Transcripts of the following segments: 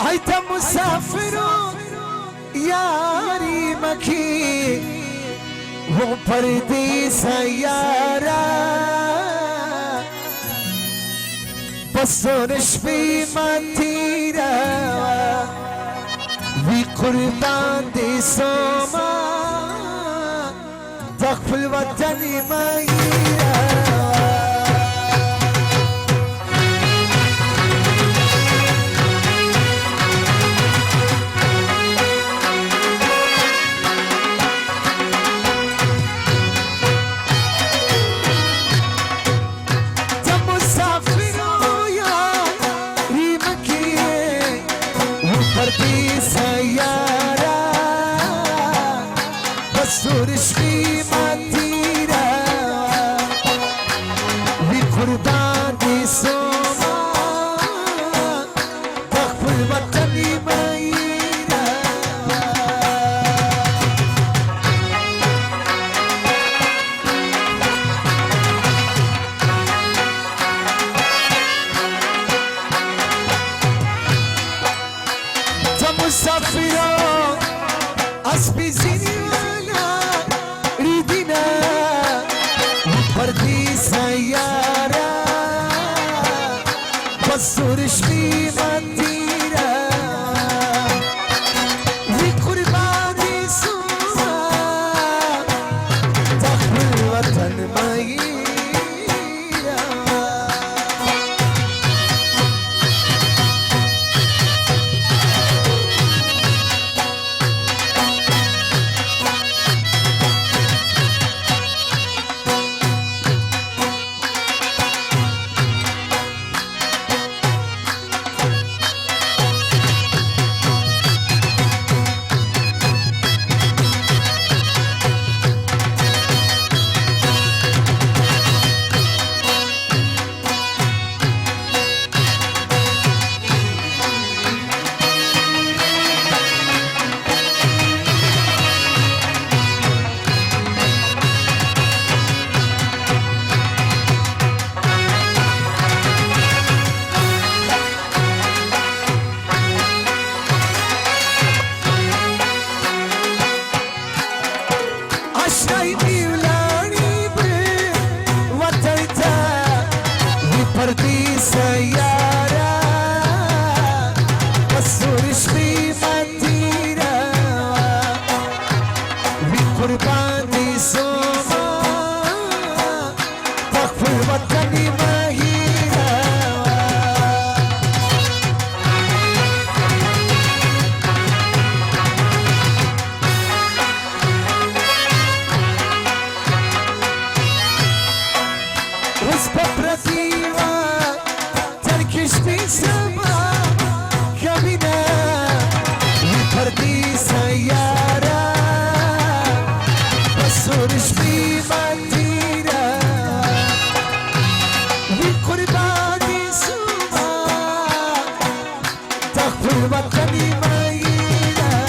هيت مسافر यारी मखी वो परदेसा यारा بصرش في مطيرة وقربان دي سوما ضغف الوطن ما يرى بصرش في مطيرة وقربان دي سوما ضغف الوطن ما يرى مسافرون أصبي زيني وانا ريدنا وبردي سيارة بصرش في مطيرة وقرباني سوما ضغط الوطن ما يرى سيارة بصرش في مطيرة وقرباني سوما ضغط الوطن ما هيرة وسببرتيوة سما كابينة وبردي سيارة بصرش في مطيرة وقرباني سما ضغط الوطن ما يرى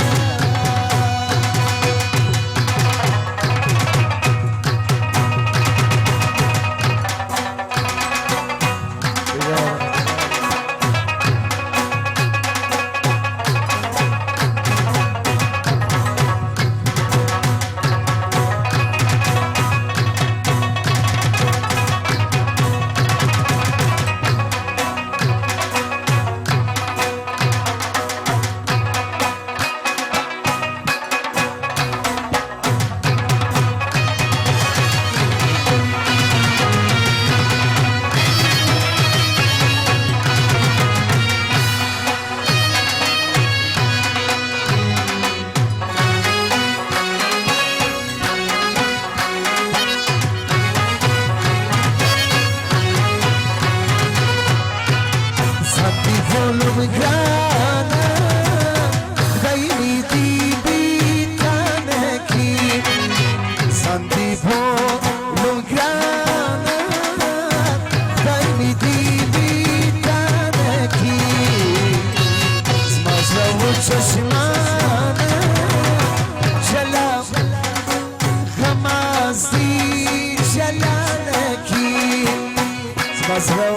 مزرعه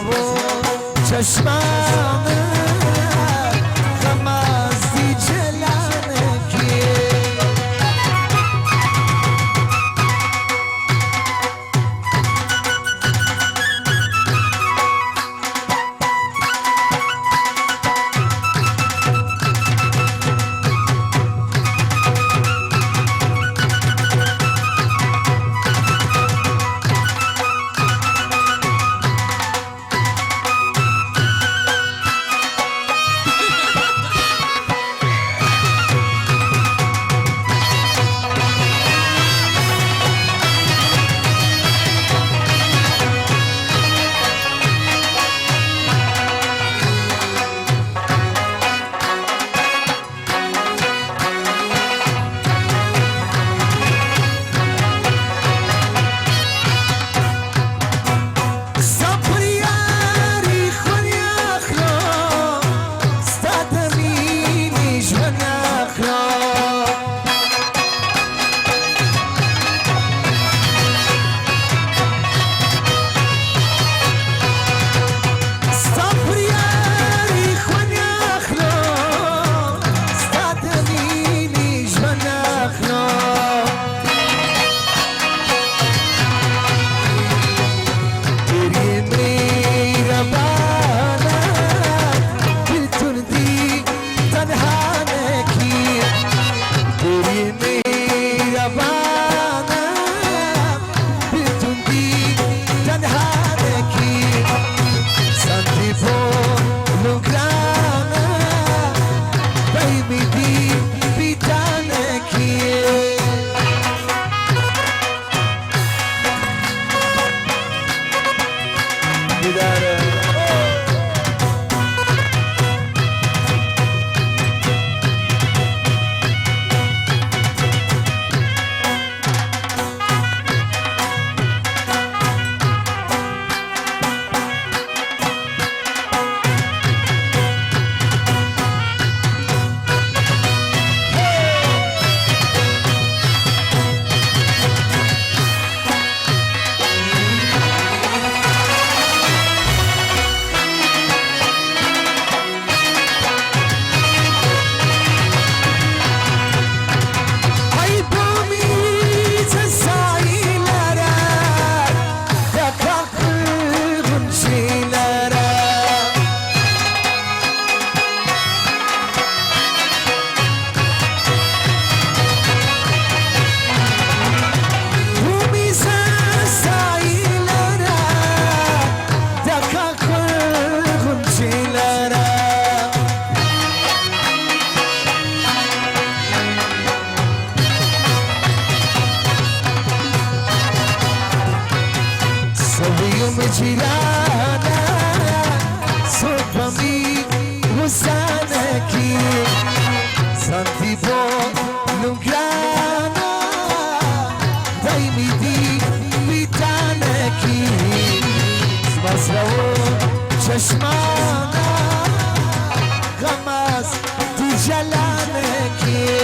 چشمانه غم از دی جلانه کیه جیرانا صبحی وسانکی سانتی با لونگرانا دایمی دی بیتانکی مزرعه چشمانا غماز دی جلانکی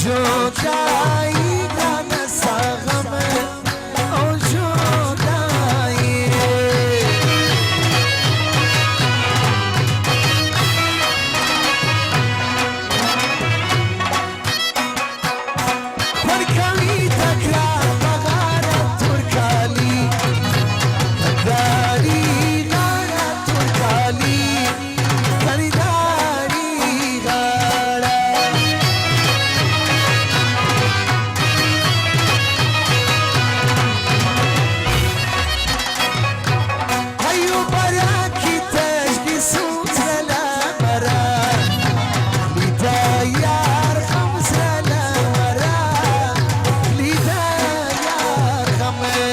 جدایی گرانه ساغمه او جدایی پرکالی تکرار بغارت ترکالی تکراری غارت ترکالی خریداری غارت هیو براکی تشکی سوتر لمرا لیدا یار خمسر لمرا لیدا یار خمه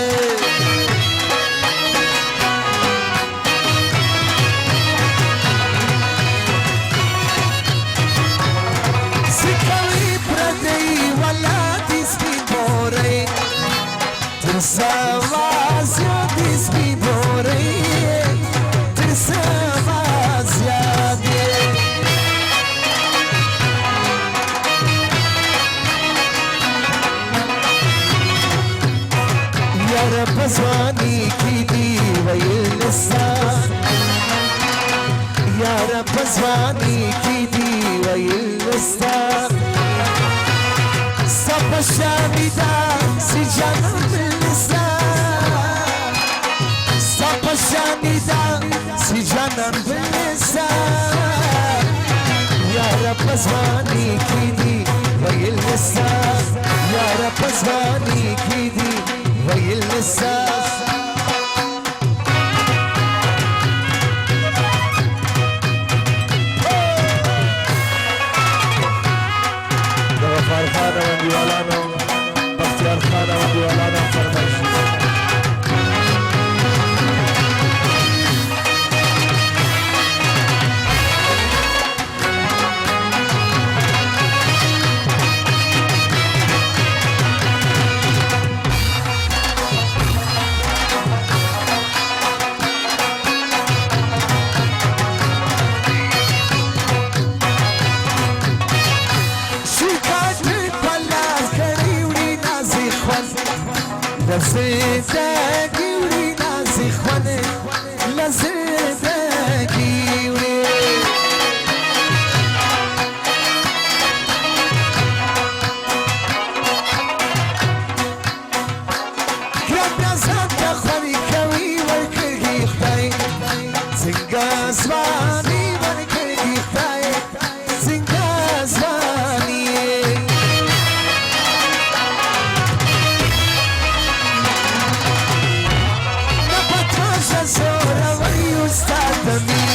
سکوی پردی ولادی سپی بوری ترسواز یادی سپی بوری ترسواز یادی یار پزوانی کی دی ویلستان یار پزوانی کی دی ویلستان سب شامیدا سی جانم بلستان سب شامیدا سی جانم بلستان یار پزوانی کی دی ویلستان یار پزوانی کی دی ویلستان غفار خان و دیوالانو بختیار خان و دیوالانو فرمایشی لزدگی وری نازی خونه لزدگی وری گرد نزد تخوانی کوی ورکرگی خدای زنگا زمانی ورکرگی خدای زنگا زمانی زورا وی استادمی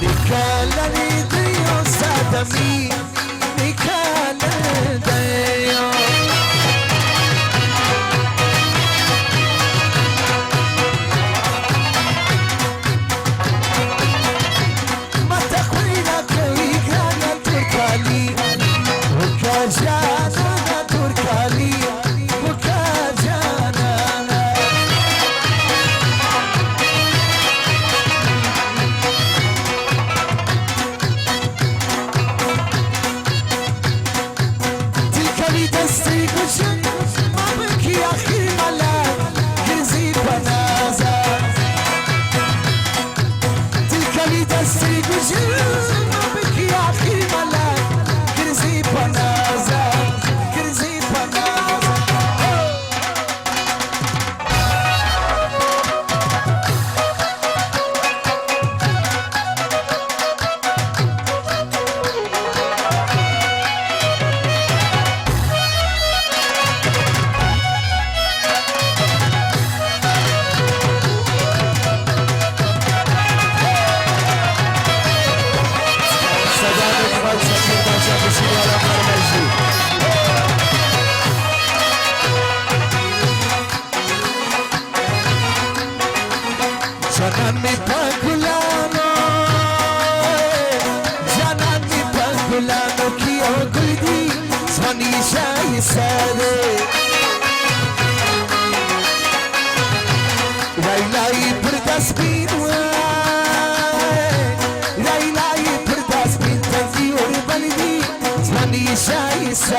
نکالنی دیو استادمی نکالنی دیو متخوینا کوی گرانا ترکالی وکا جانا ترکالی وکا جانا دستی کشم مام کی آخر ملک گرزی بنازا دل کلی دستی کشم مام کی آخر ملک گرزی بنازا گرزی بنازا Janan mi pagulano, janan mi pagulano ki o guldi swani shai sare. Railai purdaspin railai purdaspin tangi or baldi زمانی شایسته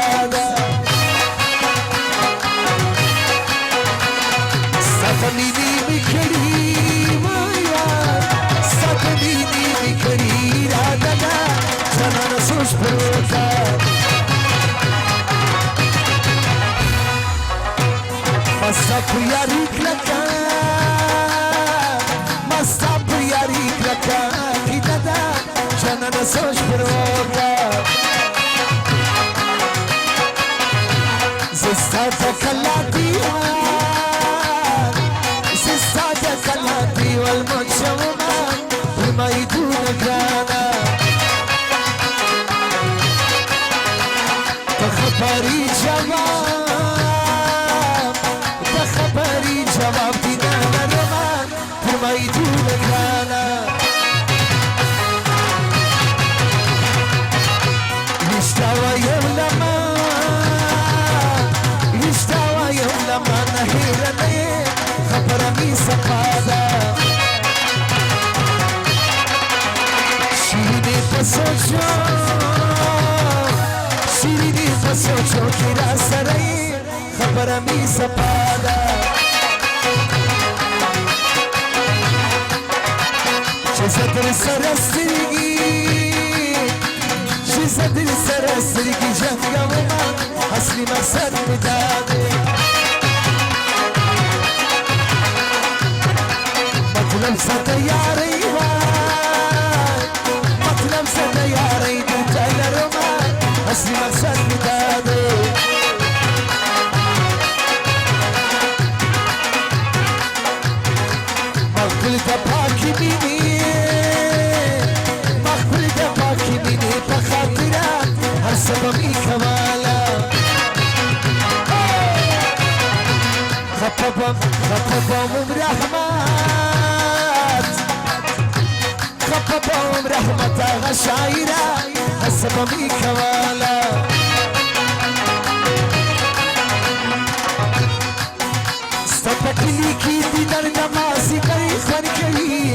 ستمینی میکردی مایا ستمینی میکردی را دادا جانان سوش پروتا مستق یاری کلکا مستق یاری کلکا کی دادا جانان سوش پروتا زستا تکلاتی كلاتي والمنشومة بما يدون كرانا تخبري جواب دينا رمان بما يدون كرانا يشتوى يوم لما نهيرني خبرني سقادا شیرینی پسوچو کرا سرای خبرني سقادا شزدر سرسترگی جنگا وما اصلی مقصد بداده مطلب زده یاری وای مطلب زده یاری دوتای لرمان اصلی مقصد بداده مقبول دا پاکی بینی مقبول دا پاکی بینی بخاطرات هر سببی کمالا خطبهم رحمت آغا شاعرہ حسبمی کوالا ستپکلی کی دیدر نمازی کئی خون کئی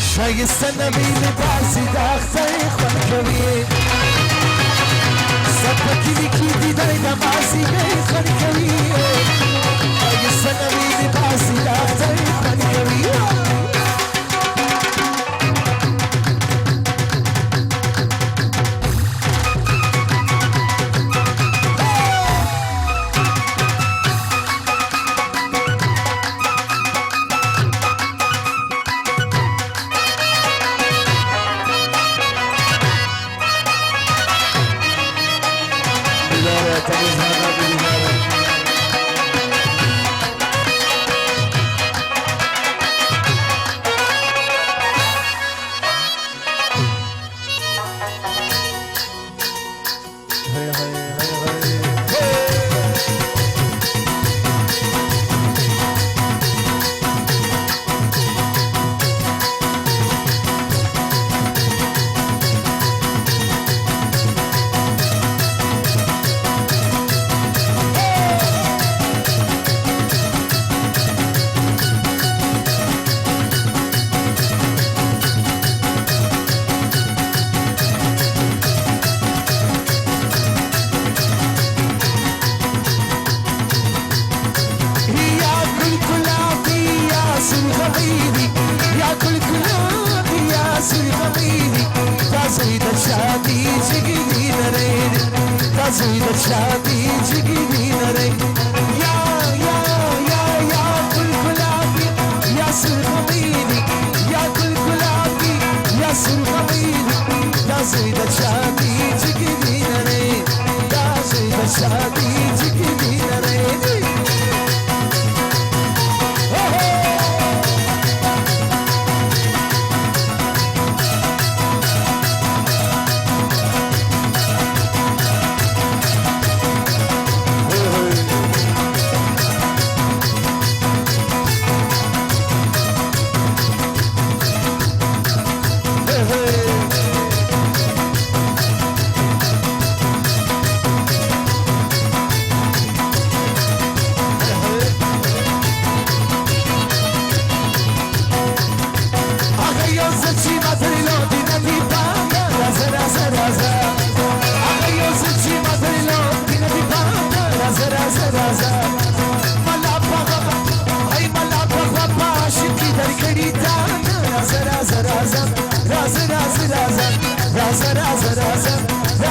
شایسته نبی لباسی داختر خون کئی ستپکلی کی دیدر نمازی کئی خون کئی شایسته نبی لباسی داختر خون کئی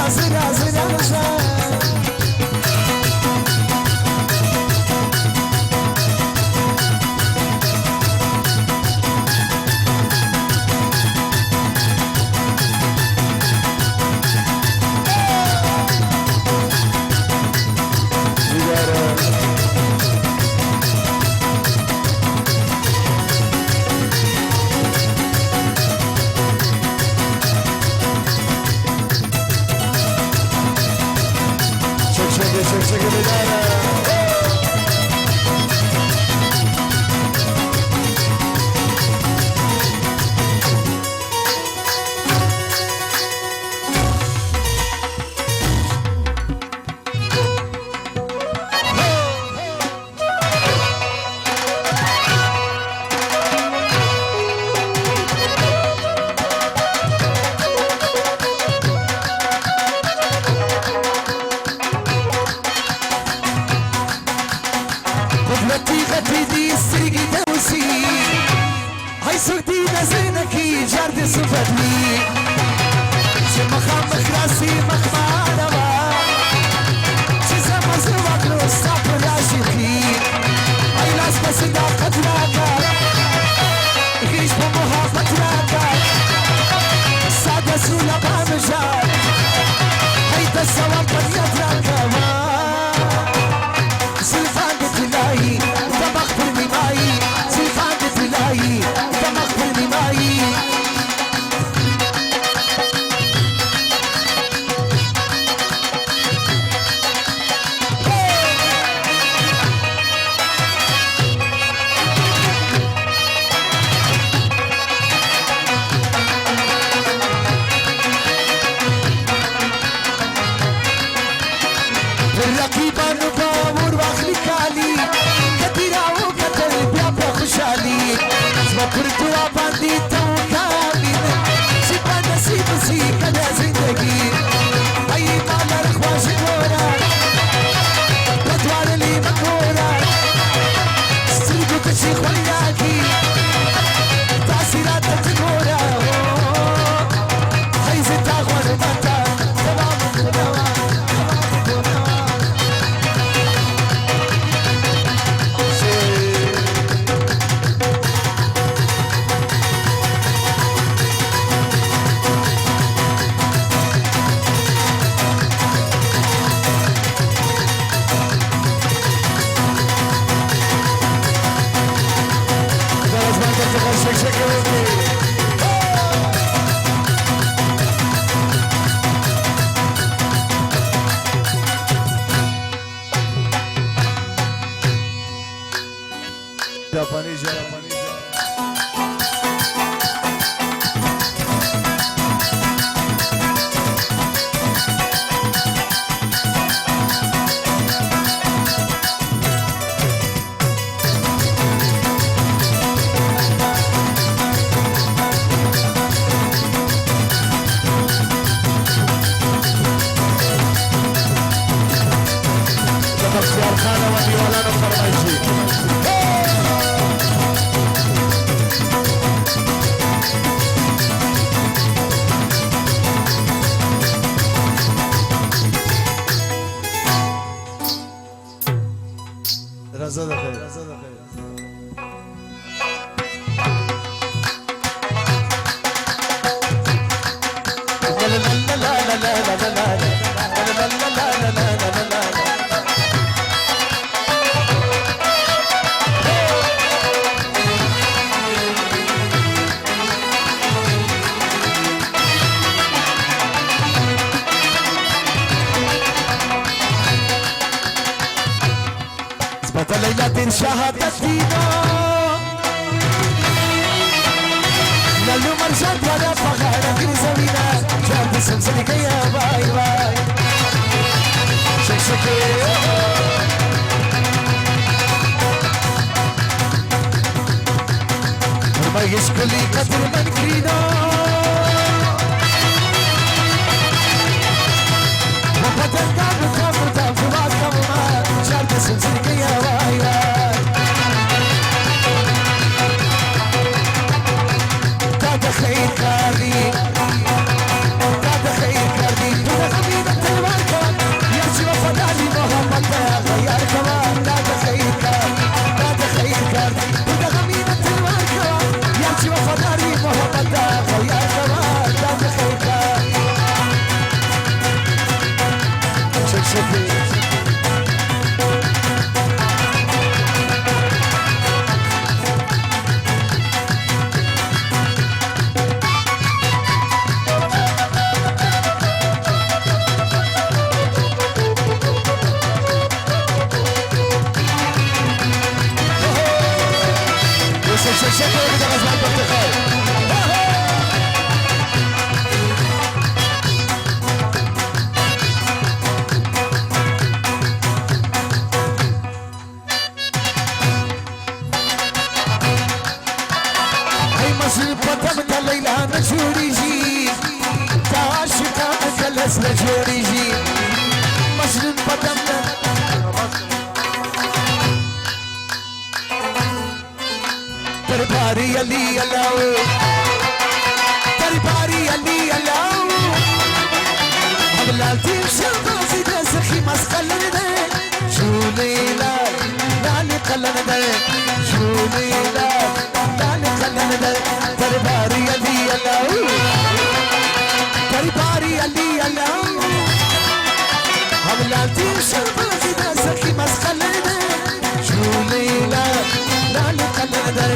ليلة شهادتنا لالو مرشد ولا فخر في زمينا جاب سمسلك يا باي باي شك شك ما يشكلي قدر من كرينا وقتل قابل قابل قابل قابل ما جاب سمسلك يا باي باي خير كاردي خير كاردي سكي شكرا لك غصب عن التخيل هاي مصر بطمت الليلة نجوري جي تعاشقا جلس نجوري جي مصر بطمت درباري اللي يلاو درباري اللي يلاو هبلالتي شرطاسي ده سخي مسخلن ده شولي لا نالي قلن ده شولي لا نالي قلن ده درباري اللي يلاو درباري اللي يلاو هبلالتي شرطاسي ده سخي مسخلن ده شولي لا نالي قلن ده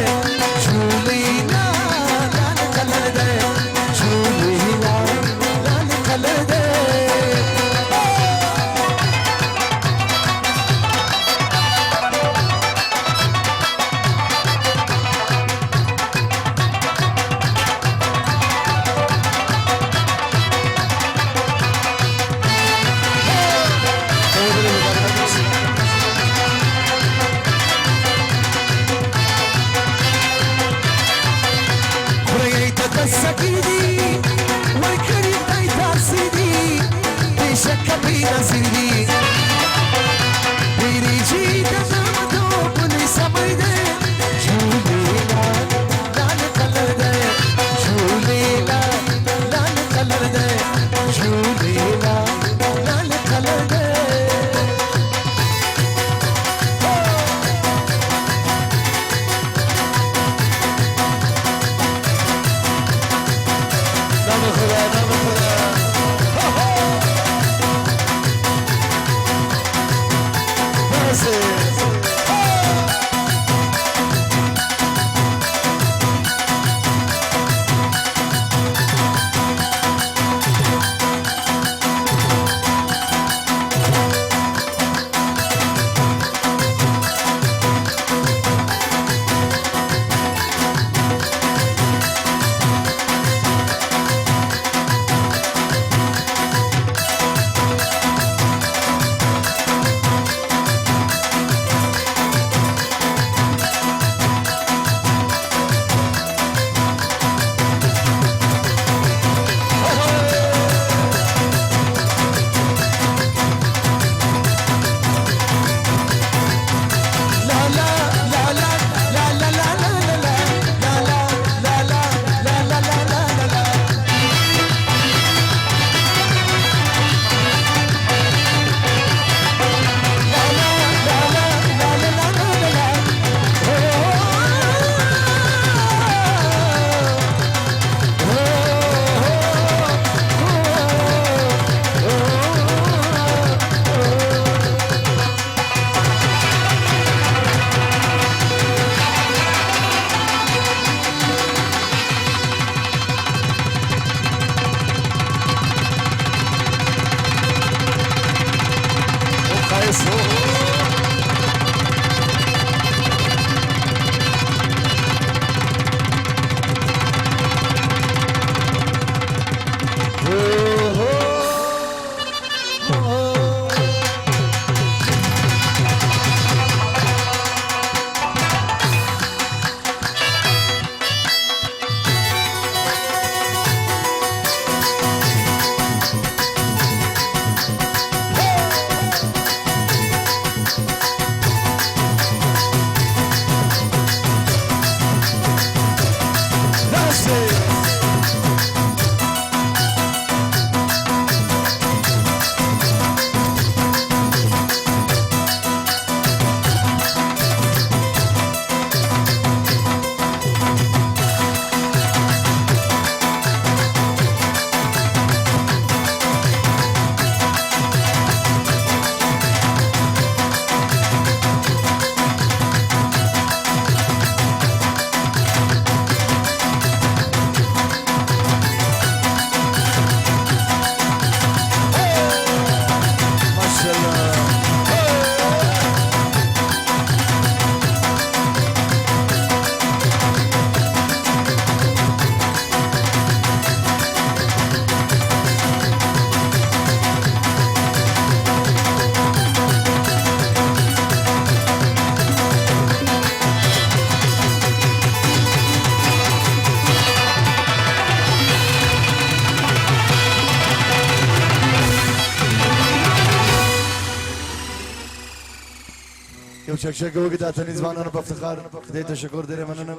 شکشک وګدا تنیز ځوانانو په افتخار دې ته شکر دې مننه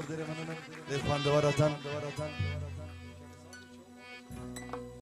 دې خواندوار وطن